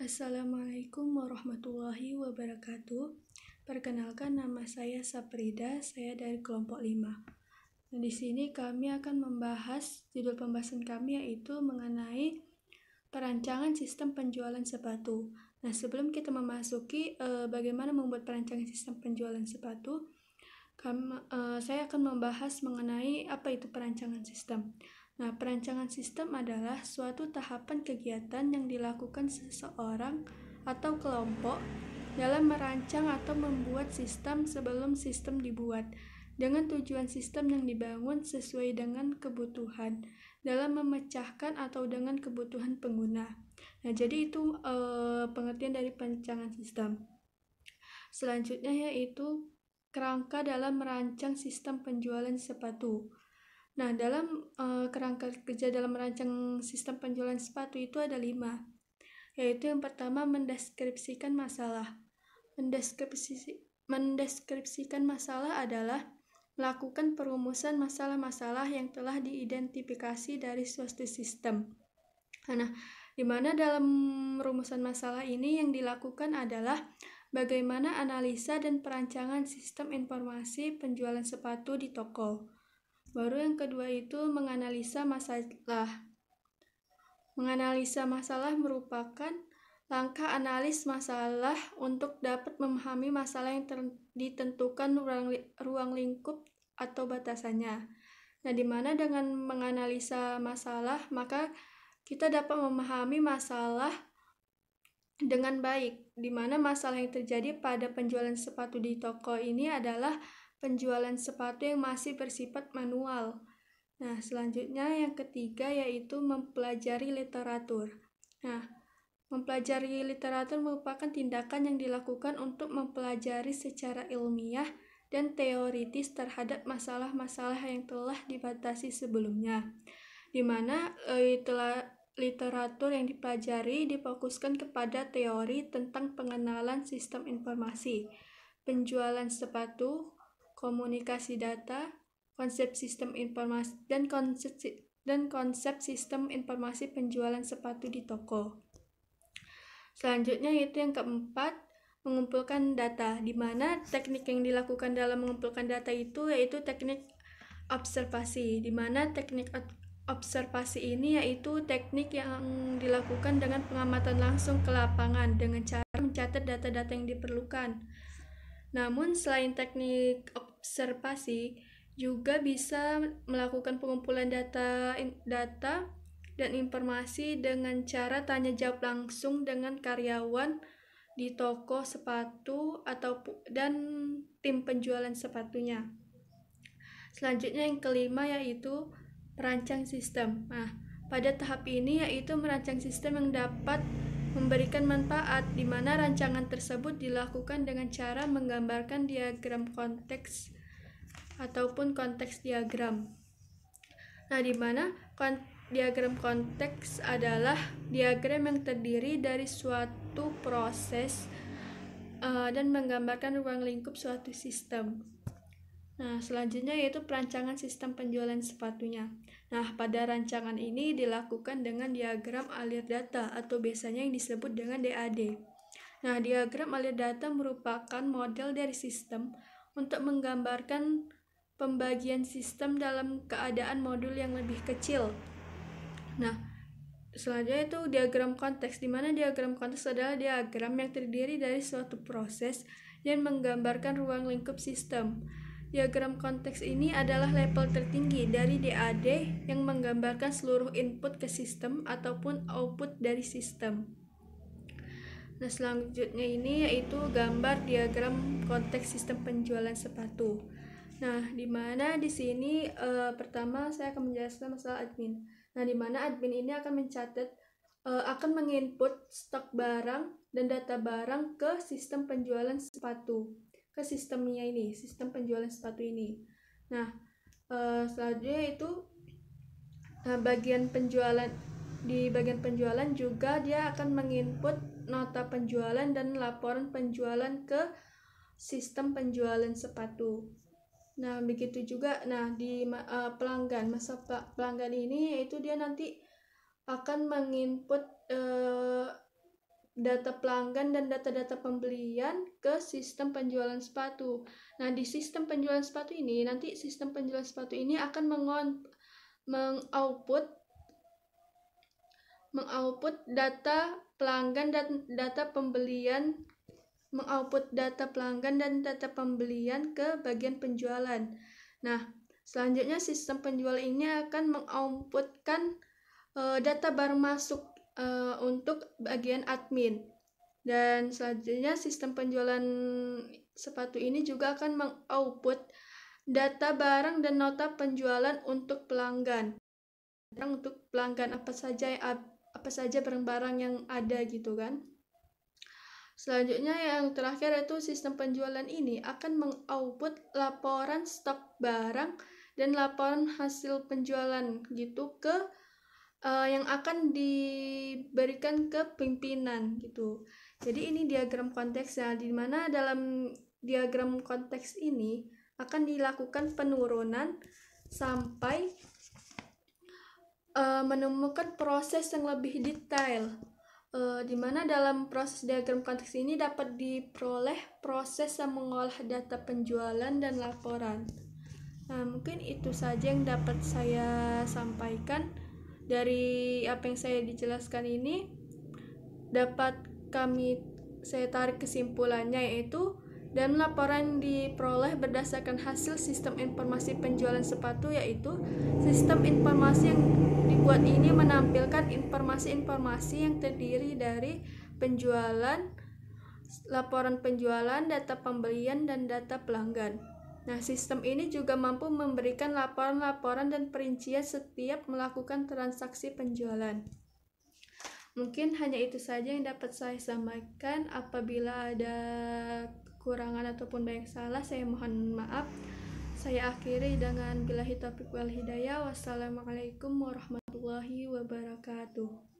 Assalamualaikum warahmatullahi wabarakatuh. Perkenalkan, nama saya Saprida, saya dari kelompok 5. Nah, di sini kami akan membahas, judul pembahasan kami yaitu mengenai perancangan sistem penjualan sepatu. Nah, sebelum kita memasuki bagaimana membuat perancangan sistem penjualan sepatu, saya akan membahas mengenai apa itu perancangan sistem. Nah, perancangan sistem adalah suatu tahapan kegiatan yang dilakukan seseorang atau kelompok dalam merancang atau membuat sistem sebelum sistem dibuat, dengan tujuan sistem yang dibangun sesuai dengan kebutuhan dalam memecahkan atau dengan kebutuhan pengguna. Nah, jadi itu pengertian dari perancangan sistem. Selanjutnya yaitu kerangka dalam merancang sistem penjualan sepatu. Nah, dalam kerangka kerja dalam merancang sistem penjualan sepatu itu ada 5, yaitu yang pertama mendeskripsikan masalah. Mendeskripsikan masalah adalah melakukan perumusan masalah-masalah yang telah diidentifikasi dari suatu sistem. Nah, di mana dalam rumusan masalah ini yang dilakukan adalah bagaimana analisa dan perancangan sistem informasi penjualan sepatu di toko. Baru yang kedua itu menganalisa masalah. Menganalisa masalah merupakan langkah analis masalah untuk dapat memahami masalah yang ditentukan ruang lingkup atau batasannya. Nah, di mana dengan menganalisa masalah, maka kita dapat memahami masalah dengan baik, di mana masalah yang terjadi pada penjualan sepatu di toko ini adalah penjualan sepatu yang masih bersifat manual. Nah, selanjutnya yang ketiga yaitu mempelajari literatur. Nah, mempelajari literatur merupakan tindakan yang dilakukan untuk mempelajari secara ilmiah dan teoritis terhadap masalah-masalah yang telah dibatasi sebelumnya, di mana literatur yang dipelajari difokuskan kepada teori tentang pengenalan sistem informasi, penjualan sepatu, komunikasi data, konsep sistem informasi dan konsep sistem informasi penjualan sepatu di toko. Selanjutnya yaitu yang keempat, mengumpulkan data, di mana teknik yang dilakukan dalam mengumpulkan data itu yaitu teknik observasi, di mana teknik observasi ini yaitu teknik yang dilakukan dengan pengamatan langsung ke lapangan dengan cara mencatat data-data yang diperlukan. Namun selain teknik observasi, juga bisa melakukan pengumpulan data dan informasi dengan cara tanya jawab langsung dengan karyawan di toko sepatu dan tim penjualan sepatunya. Selanjutnya yang kelima yaitu merancang sistem. Nah, pada tahap ini yaitu merancang sistem yang dapat memberikan manfaat, di mana rancangan tersebut dilakukan dengan cara menggambarkan diagram konteks ataupun konteks diagram. Nah, di mana diagram konteks adalah diagram yang terdiri dari suatu proses dan menggambarkan ruang lingkup suatu sistem. Nah, selanjutnya yaitu perancangan sistem penjualan sepatunya. Nah, pada rancangan ini dilakukan dengan diagram alir data atau biasanya yang disebut dengan DAD. Nah, diagram alir data merupakan model dari sistem untuk menggambarkan pembagian sistem dalam keadaan modul yang lebih kecil. Nah, selanjutnya itu diagram konteks, di mana diagram konteks adalah diagram yang terdiri dari suatu proses dan menggambarkan ruang lingkup sistem. Diagram konteks ini adalah level tertinggi dari DAD yang menggambarkan seluruh input ke sistem ataupun output dari sistem. Nah, selanjutnya ini yaitu gambar diagram konteks sistem penjualan sepatu. Nah, di mana di sini pertama saya akan menjelaskan masalah admin. Nah, di mana admin ini akan mencatat akan menginput stok barang dan data barang ke sistem penjualan sepatu, ke sistemnya ini, sistem penjualan sepatu ini. Nah, selanjutnya itu bagian penjualan, di bagian penjualan juga dia akan menginput nota penjualan dan laporan penjualan ke sistem penjualan sepatu. Nah, begitu juga di pelanggan, masa pelanggan ini yaitu dia nanti akan menginput data pelanggan dan data-data pembelian ke sistem penjualan sepatu. Nah, di sistem penjualan sepatu ini, nanti sistem penjualan sepatu ini akan mengoutput data pelanggan dan data pembelian, ke bagian penjualan. Nah, selanjutnya sistem penjual ini akan mengoutputkan data barang masuk untuk bagian admin. Dan selanjutnya sistem penjualan sepatu ini juga akan mengoutput data barang dan nota penjualan untuk pelanggan. Untuk pelanggan apa saja barang-barang yang ada gitu kan. Selanjutnya yang terakhir yaitu sistem penjualan ini akan mengoutput laporan stok barang dan laporan hasil penjualan gitu ke yang akan diberikan ke pimpinan gitu. Jadi ini diagram konteksnya, di mana dalam diagram konteks ini akan dilakukan penurunan sampai menemukan proses yang lebih detail, di mana dalam proses diagram konteks ini dapat diperoleh proses yang mengolah data penjualan dan laporan. Nah, mungkin itu saja yang dapat saya sampaikan. Dari apa yang saya dijelaskan ini dapat saya tarik kesimpulannya, yaitu dan laporan diperoleh berdasarkan hasil sistem informasi penjualan sepatu, yaitu sistem informasi yang dibuat ini menampilkan informasi-informasi yang terdiri dari penjualan, laporan penjualan, data pembelian, dan data pelanggan. Nah, sistem ini juga mampu memberikan laporan-laporan dan perincian setiap melakukan transaksi penjualan. Mungkin hanya itu saja yang dapat saya sampaikan. Apabila ada kekurangan ataupun banyak salah, saya mohon maaf. Saya akhiri dengan billahi taufiq wal hidayah. Wassalamualaikum warahmatullahi wabarakatuh.